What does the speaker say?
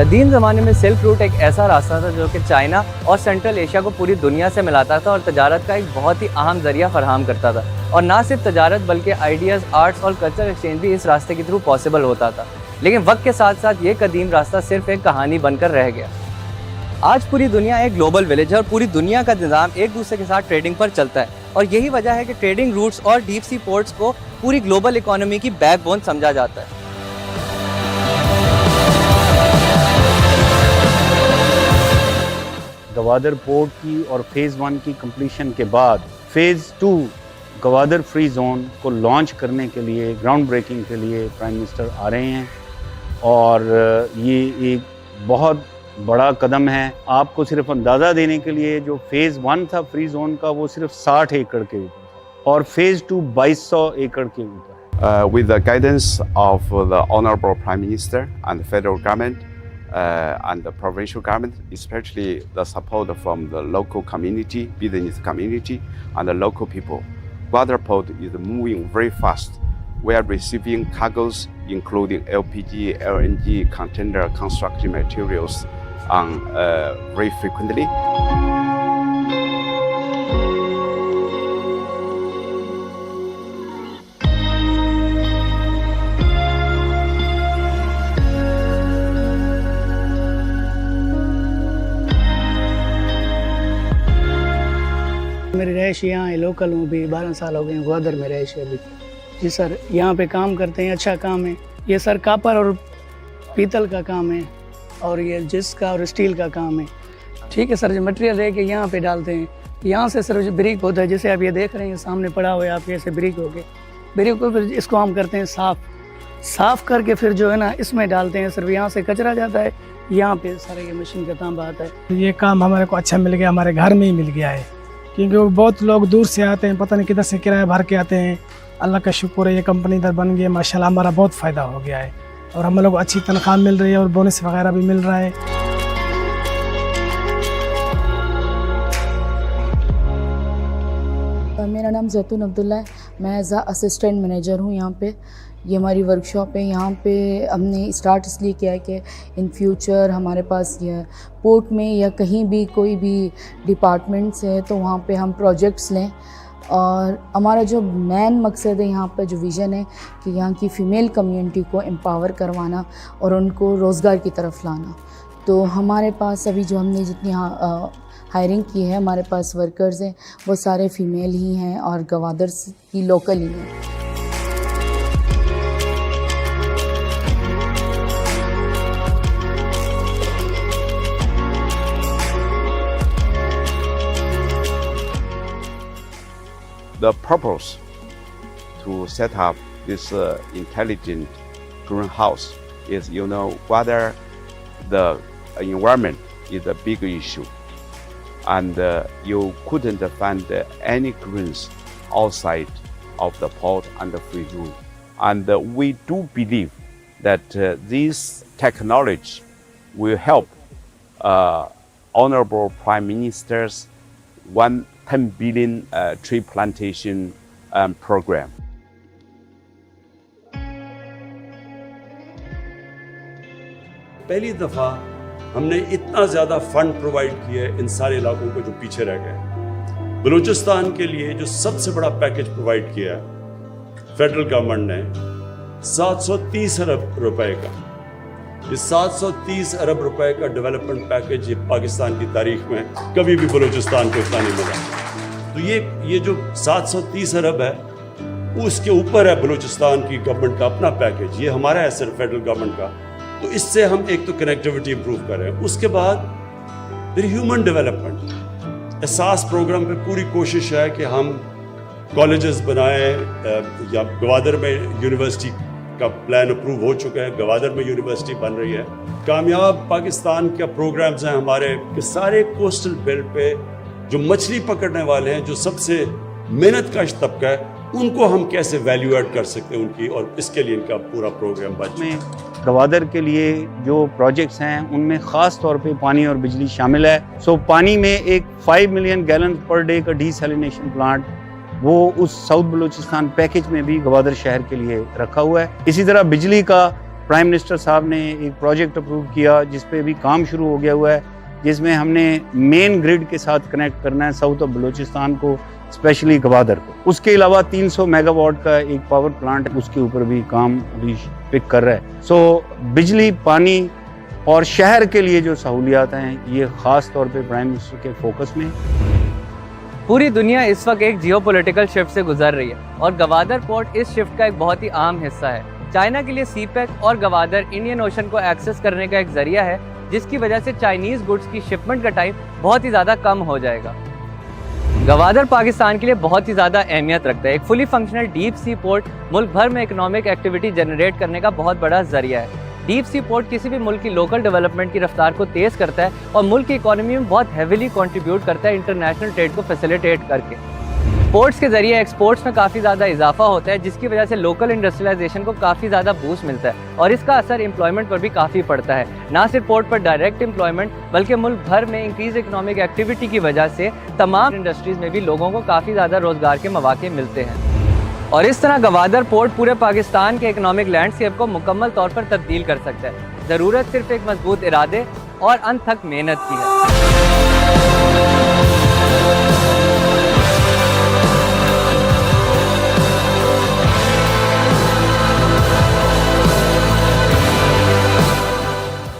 कदीम ज़माने में सिल्क रूट एक ऐसा रास्ता था जो कि चाइना और सेंट्रल एशिया को पूरी दुनिया से मिलाता था और तजारत का एक बहुत ही अहम ज़रिया फराहम करता था। और ना सिर्फ तजारत बल्कि आइडियाज़, आर्ट्स और कल्चर एक्सचेंज भी इस रास्ते के थ्रू पॉसिबल होता था। लेकिन वक्त के साथ साथ ये कदीम रास्ता सिर्फ एक कहानी बनकर रह गया। आज पूरी दुनिया एक ग्लोबल विलेज है और पूरी दुनिया का निज़ाम एक दूसरे के साथ ट्रेडिंग पर चलता है और यही वजह है कि ट्रेडिंग रूट्स और डीप सी पोर्ट्स को पूरी ग्लोबल इकोनॉमी की बैकबोन समझा जाता है। गवादर पोर्ट की और फेज़ 1 की कंप्लीशन के बाद फेज़ 2 गवादर फ्री जोन को लॉन्च करने के लिए, ग्राउंड ब्रेकिंग के लिए प्राइम मिनिस्टर आ रहे हैं और ये एक बहुत बड़ा कदम है। आपको सिर्फ अंदाज़ा देने के लिए, जो फेज़ 1 था फ्री जोन का वो सिर्फ 60 एकड़ के ऊपर था और फेज़ 2 2200 एकड़ के ऊपर है। With the guidance of the Honorable Prime Minister and the federal government and the provincial government, especially the support from the local community, business community and the local people, Gwadar Port is moving very fast. We are receiving cargoes including LPG, LNG, container, construction materials very frequently. मेरी रहायश यहाँ है, local हूँ, भी 12 साल हो गए हैं, ग्वादर में रहायश है अभी। जी सर, यहाँ पे काम करते हैं, अच्छा काम है। ये सर कापर और पीतल का काम है और ये जिस का और स्टील का काम है। ठीक है सर, जो मटेरियल है कि यहाँ पे डालते हैं, यहाँ से सर जो ब्रिक होता है, जैसे आप ये देख रहे हैं सामने पड़ा हुआ है आपके, ऐसे ब्रिक हो गए। ब्रिक को फिर इसको हम करते हैं साफ़ करके फिर जो है ना इसमें डालते हैं सर। यहाँ से कचरा जाता है, यहाँ पे सारा ये मशीन का तांबा आता है। ये काम हमारे को अच्छा मिल गया, हमारे घर में ही मिल गया है, क्योंकि वो बहुत लोग दूर से आते हैं, पता नहीं किधर से किराया भर के आते हैं। अल्लाह का शुक्र है ये कंपनी इधर बन गई, माशाल्लाह हमारा बहुत फ़ायदा हो गया है और हम लोग को अच्छी तनख्वाह मिल रही है और बोनस वगैरह भी मिल रहा है। मेरा नाम जैतून अब्दुल्ला है, मैं एज असिस्टेंट मैनेजर हूँ यहाँ पे। ये हमारी वर्कशॉप है। यहाँ पे हमने स्टार्ट इसलिए किया है कि इन फ्यूचर हमारे पास ये पोर्ट में या कहीं भी कोई भी डिपार्टमेंट्स है तो वहाँ पे हम प्रोजेक्ट्स लें। और हमारा जो मेन मकसद है यहाँ पर, जो विज़न है कि यहाँ की फ़ीमेल कम्युनिटी को एम्पावर करवाना और उनको रोज़गार की तरफ लाना। तो हमारे पास अभी जो हमने जितनी हायरिंग की है, हमारे पास वर्कर्स हैं वो सारे फ़ीमेल ही हैं और गवादर की लोकल ही हैं। The purpose to set up this intelligent greenhouse is, whether the environment is a big issue, and you couldn't find any greens outside of the port and the free zone. And we do believe that this technology will help Honorable Prime Minister's 10 billion tree plantation program. पहली दफ़ा हमने इतना ज़्यादा fund provide किया है इन सारे इलाकों को जो पीछे रह गए। बलूचिस्तान के लिए जो सबसे बड़ा पैकेज प्रोवाइड किया फेडरल गवर्नमेंट ने 730 अरब रुपए का। ये 730 अरब रुपए का डेवलपमेंट पैकेज ये पाकिस्तान की तारीख में कभी भी बलूचिस्तान को इतना नहीं मिला। तो ये जो 730 अरब है उसके ऊपर है बलूचिस्तान की गवर्नमेंट का अपना पैकेज। ये हमारा है सिर्फ फेडरल गवर्नमेंट का। तो इससे हम एक तो कनेक्टिविटी इंप्रूव कर रहे हैं। उसके बाद फिर ह्यूमन डेवलपमेंट एहसास प्रोग्राम पे पूरी कोशिश है कि हम कॉलेजेस बनाएं या गवादर में यूनिवर्सिटी का प्लान अप्रूव हो चुका है, गवादर में यूनिवर्सिटी बन रही है। कामयाब पाकिस्तान के प्रोग्राम्स हैं हमारे कि सारे कोस्टल बेल्ट पे जो मछली पकड़ने वाले हैं, जो सबसे मेहनत कश तबका है, उनको हम कैसे वैल्यू ऐड कर सकते हैं उनकी, और इसके लिए इनका पूरा प्रोग्राम बन गवादर के लिए जो प्रोजेक्ट्स हैं उनमें ख़ास तौर पे पानी और बिजली शामिल है। सो पानी में एक 5 मिलियन गैलन पर डे का डीसैलिनेशन प्लांट वो उस साउथ बलूचिस्तान पैकेज में भी गवादर शहर के लिए रखा हुआ है। इसी तरह बिजली का प्राइम मिनिस्टर साहब ने एक प्रोजेक्ट अप्रूव किया जिस पे भी काम शुरू हो गया हुआ है, जिसमें हमने मेन ग्रिड के साथ कनेक्ट करना है साउथ ऑफ बलूचिस्तान को, स्पेशली गवादर को। उसके अलावा 300 मेगावाट का एक पावर प्लांट है, उसके ऊपर भी काम अभी पिक कर रहा है। सो बिजली, पानी और शहर के लिए जो सहूलियात हैं, ये ख़ास तौर पे प्राइम मिनिस्टर के फोकस में। पूरी दुनिया इस वक्त एक जियोपॉलिटिकल शिफ्ट से गुजर रही है और गवादर पोर्ट इस शिफ्ट का एक बहुत ही अहम हिस्सा है। चाइना के लिए सीपेक और गवादर इंडियन ओशन को एक्सेस करने का एक जरिया है, जिसकी वजह से चाइनीज गुड्स की शिपमेंट का टाइम बहुत ही ज़्यादा कम हो जाएगा। गवादर पाकिस्तान के लिए बहुत ही ज़्यादा अहमियत रखता है। एक fully functional deep sea port मुल्क भर में इकोनॉमिक एक्टिविटी जनरेट करने का बहुत बड़ा जरिया है। डीप सी पोर्ट किसी भी मुल्क की लोकल डेवलपमेंट की रफ्तार को तेज़ करता है और मुल्क की इकोनॉमी में बहुत हेविली कंट्रीब्यूट करता है इंटरनेशनल ट्रेड को फैसिलिटेट करके। पोर्ट्स के जरिए एक्सपोर्ट्स में काफ़ी ज़्यादा इजाफा होता है, जिसकी वजह से लोकल इंडस्ट्रियलाइजेशन को काफ़ी ज़्यादा बूस्ट मिलता है और इसका असर एम्प्लॉयमेंट पर भी काफ़ी पड़ता है। ना सिर्फ पोर्ट पर डायरेक्ट एम्प्लॉयमेंट, बल्कि मुल्क भर में इंक्रीज इकोनॉमिक एक्टिविटी की वजह से तमाम इंडस्ट्रीज़ में भी लोगों को काफ़ी ज़्यादा रोज़गार के मौके मिलते हैं। और इस तरह गवादर पोर्ट पूरे पाकिस्तान के इकोनॉमिक लैंडस्केप को मुकम्मल तौर पर तब्दील कर सकता है। ज़रूरत सिर्फ एक मजबूत इरादे और अनथक मेहनत की है।